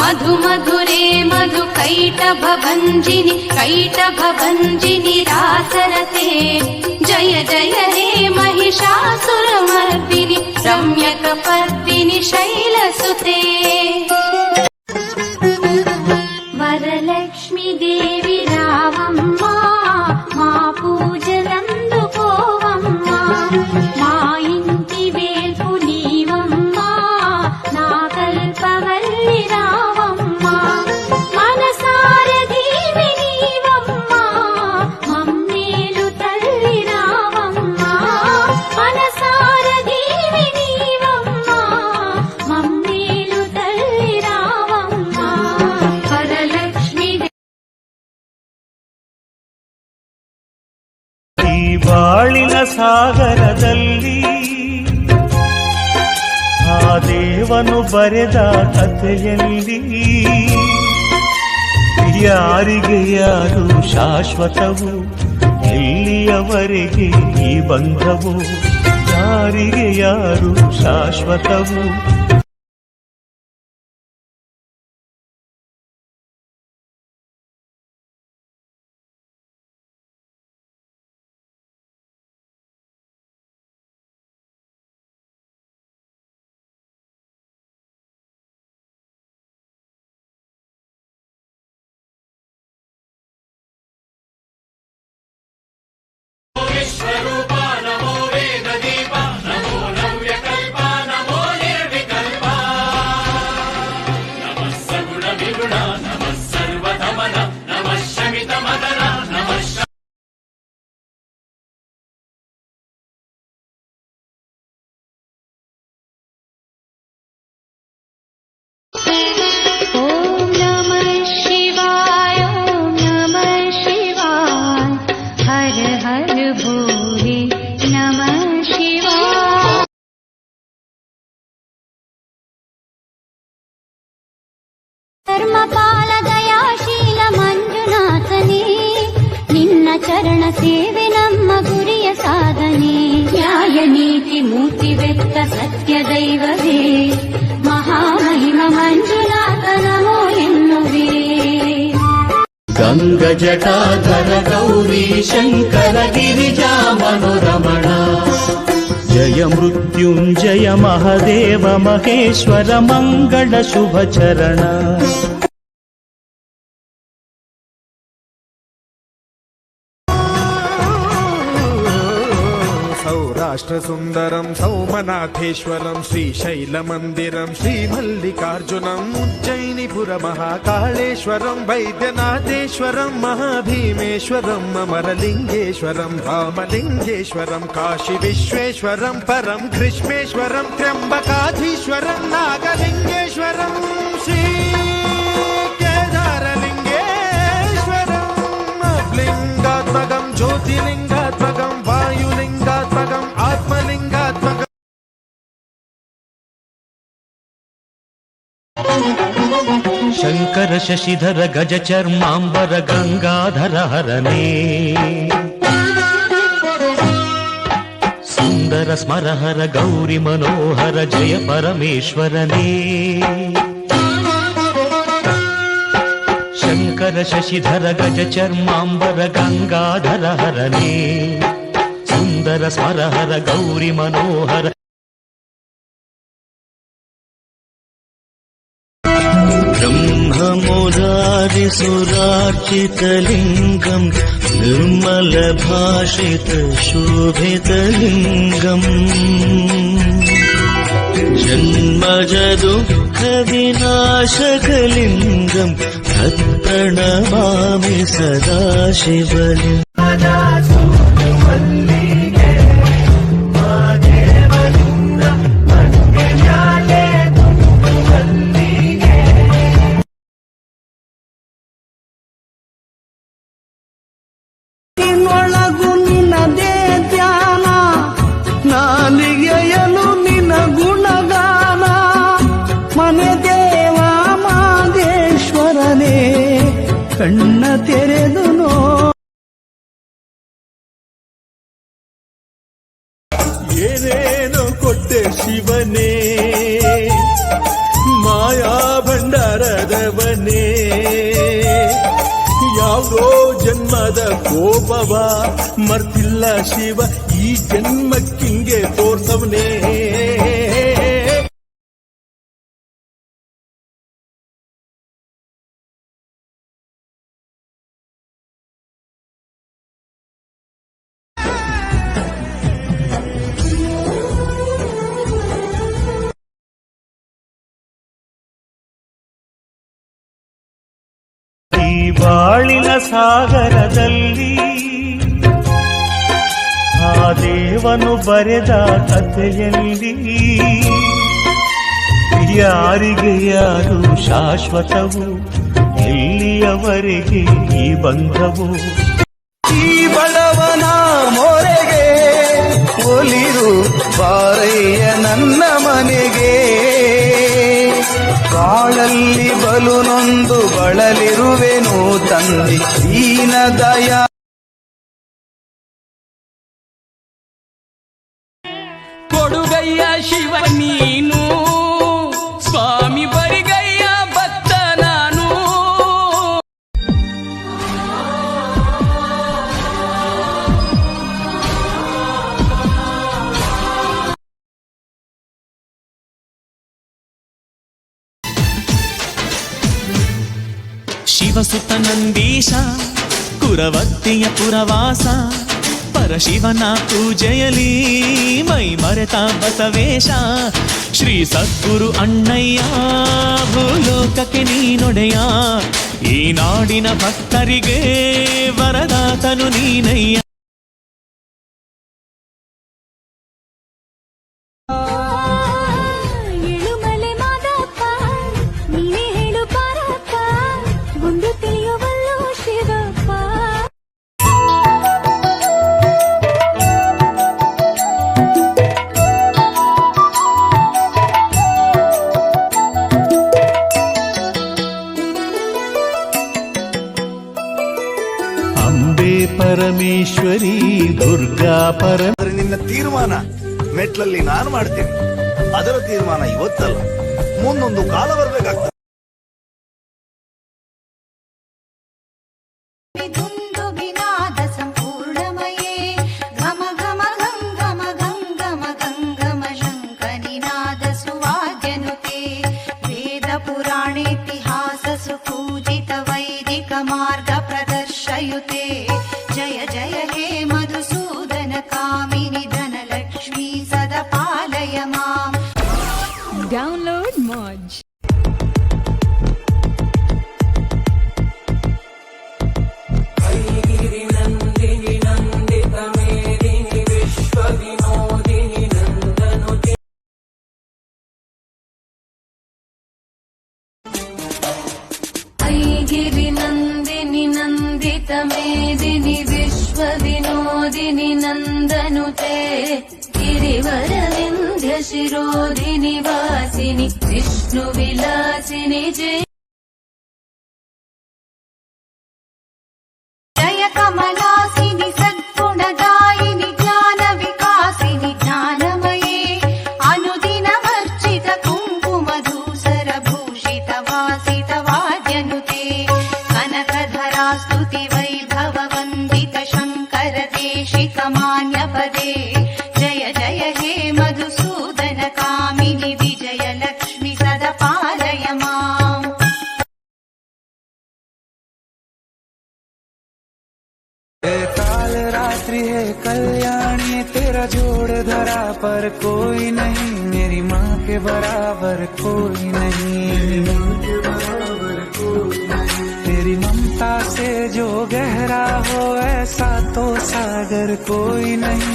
मधु मधुरे मधु कैटभभञ्जिनि रासरते जय जय हे महिषासुरमर्दिनि रम्यकपर्दिनि शैलसुते वरलक्ष्मी देवी रावम्मा मा पूजलंदुकोवम्मा मा इंटि वेल्पु नीवम्मा ना कल्पवल्ली रावम्मा मनसार दीवि नीवम्मा मम्मेलु तल्ली रावम्मा मनसार दीवि नीवम्मा मम्मेलु तल्ली रावम्मा वरलक्ष्मी ಬಾಳಿನ ಸಾಗರದಲ್ಲಿ ಆ ದೇವನು ಬರೆದ ಕಥೆಯಲ್ಲಿ ಯಾರಿಗೆ ಯಾರು ಶಾಶ್ವತವು ಎಲ್ಲಿಯವರೆಗೆ ಈ ಬಂಧವು ಯಾರಿಗೆ ಯಾರು ಶಾಶ್ವತವು ಧರ್ಮಪಾಲ ದಯಾಶೀಲ ಮಂಜುನಾಥನೇ ನಿನ್ನ ಚರಣ ಸೇವೆ ನಮ್ಮ ಗುರಿಯ ಸಾಧನೆ ನ್ಯಾಯ ನೀತಿ ಮೂರ್ತಿವೆತ್ತ ಸತ್ಯ ದೈವವೇ ಮಹಾಮಹಿಮ ಮಂಜುನಾಥ ನಮೋ ಎನ್ನುವೆ ಗಂಗ ಜಟಾಧರ ಗೌರಿ ಶಂಕರ ಗಿರಿಜಾ ಮನೋರಮಣ ಜಯ ಮೃತ್ಯುಂಜಯ ಮಹದೇವ ಮಹೇಶ್ವರ ಮಂಗಳ ಶುಭ ಚರಣ सौराष्ट्रसुन्दरं सौमनाथेश्वरं श्रीशैलमन्दिरं श्रीमल्लिकार्जुनम् उज्जयिनीपुरमहाकाळेश्वरं वैद्यनाथेश्वरं महाभीमेश्वरम् अमरलिङ्गेश्वरं रामलिङ्गेश्वरं काशीविश्वेश्वरं परं ग्रीष्मेश्वरं त्र्यम्बकाधीश्वरं नागलिङ्गेश्वरं श्रीकेदारलिङ्गेश्वरं लिङ्गात्मकं ज्योतिलिङ्गात्मकं वायुलिङ्गात्मकम् आत्मलिङ्गात्मकम् ಶಂಕರ ಶಶಿಧರ ಗಜ ಚರ್ಮಾಂಬರ ಗಂಗಾಧರ ಹರನೇ ಸುಂದರ ಸ್ಮರಹರ ಗೌರಿ ಮನೋಹರ ಜಯ ಪರಮೇಶ್ವರನೇ ಶಂಕರ ಶಶಿಧರ ಗಜ ಚರ್ಮಾಂಬರ ಗಂಗಾಧರ ಹರನೇ ಸುಂದರ ಸ್ಮರಹರ ಗೌರಿ ಮನೋಹರ ब्रह्ममुरारिसुरार्चितलिङ्गम् निर्मलभाषितशोभितलिङ्गम् जन्मजदुःखविनाशकलिङ्गम् तत्प्रणमामि सदा शिवलिङ्गम् ಕಣ್ಣ ತೆರೆದು ಏನೇನೋ ಕೊಟ್ಟೆ ಶಿವನೇ ಮಾಯಾ ಭಂಡಾರದ ಎಷ್ಟೋ ಜನ್ಮದ ಕೋಪವ ಮರ್ತಿಲ್ಲ ಶಿವ ಈ ಜನ್ಮಕ್ಕಿಂಗೆ ತೋರ್ಸವನೇ. ಈ ಬಾಳಿನ ಸಾಗರದಲ್ಲಿ ಆ ದೇವನು ಬರೆದ ಕಥೆಯಲ್ಲಿ ಯಾರಿಗೆ ಯಾರು ಶಾಶ್ವತವು, ಎಲ್ಲಿಯವರೆಗೆ ಈ ಬಂಧವು. ಈ ಬಡವನ ಮೊರೆಗೆ ಒಲಿದು ಬಾರಯ್ಯ ನನ್ನ ಮನೆಗೆ. ಬಾಳಲ್ಲಿ ಬಲು ನೊಂದು ಬಳಲಿರುವೆನು ತಂದೆ ದೀನ ದಯಾ. ಕೊಡುಗಯ್ಯ ಶಿವ ನೀನು, ಸ್ವಾಮಿ ಬರಿಗಯ್ಯ ಭಕ್ತ ನಾನು. ಶಿವಸುತ ನಂದೀಶ ಕುರವತ್ತಿಯ ಪುರವಾಸ, ಪರಶಿವನ ಪೂಜೆಯಲಿ ಮೈ ಮರೆತ ಬಸವೇಶ. ಶ್ರೀ ಸದ್ಗುರು ಅಣ್ಣಯ್ಯ ಭೂಲೋಕಕ್ಕೆ ನೀನೊಡೆಯ, ಈ ನಾಡಿನ ಭಕ್ತರಿಗೆ ವರದಾತನು ನೀನಯ್ಯ. ಏಳುಮಲೆ ಮಾದಪ್ಪ ನೀನೇ ಹೇಳು ಪಾರಪ್ಪ, ಗುಂಡು ತಿಳಿಯುವಲ್ಲೋ ಶಿವಪ್ಪ. ಅಂಬೆ ಪರಮೇಶ್ವರಿ ದುರ್ಗಾ ನಿನ್ನ ತೀರ್ಮಾನ ಮೆಟ್ಲಲ್ಲಿ ನಾನು ಮಾಡ್ತೇನೆ. ಅದರ ತೀರ್ಮಾನ ಇವತ್ತಲ್ಲ, ಮುಂದೊಂದು ಕಾಲ ಬರಬೇಕಾಗ್ತದೆ. ದುಂದುಭಿನಾದ ಸಂಪೂರ್ಣಮಯೇ ಘಮ ಘಮ ಘಂ ಘಮ ಘಂ ಘಮ ಘಂ ಘಮ ಶಂಖನಿನಾದ ಸುವಾದ್ಯನುತೆ. ವೇದ ಪುರಾಣೇತಿಹಾಸ ಸುಪೂಜಿತ ವೈದಿಕ ಮಾರ್ಗ ಪ್ರದರ್ಶಯುತೆ. ಜಯ ಜಯ ಹೇ ಮಧುಸೂದನ ಕಾಮಿನಿ ಧನಲಕ್ಷ್ಮೀ ಸದಾ ಪಾಲಯ ಮಾಂ. Download Moj. ऐगिरि नन्दिनि नन्दित मेदिनि विश्व विनोदिनि नन्दनुते. गिरिवर विन्ध्य शिरोधिनि वासिनि विष्णु विलासिनि जय. जय कमलासिनि सद्गुणदायिनि ज्ञान विकासिनि ज्ञानमये. अनुदिनमर्चित कुङ्कुमधूसर भूषित वासित वाद्यनुते. कनकधरा स्तुति वैभव वन्दित शङ्कर देशिक मान्यपदे. जय जय हे मधुसूदन कामिनि विजय लक्ष्मि सदा पालय माम्. काल रात्रि है कल्याणी, तेरा जोड़ धरा पर कोई नहीं. मेरी माँ के बराबर कोई नहीं. तेरी ममता से जो गहरा हो ऐसा तो सागर कोई नहीं.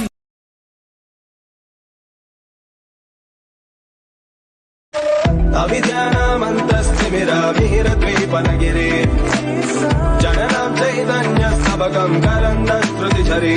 अभिज्ञानमन्तस्तिमिरामिहिरद्वीपनगिरे जननं चैतन्यस्तबकं करन्दस्रुतिझरे.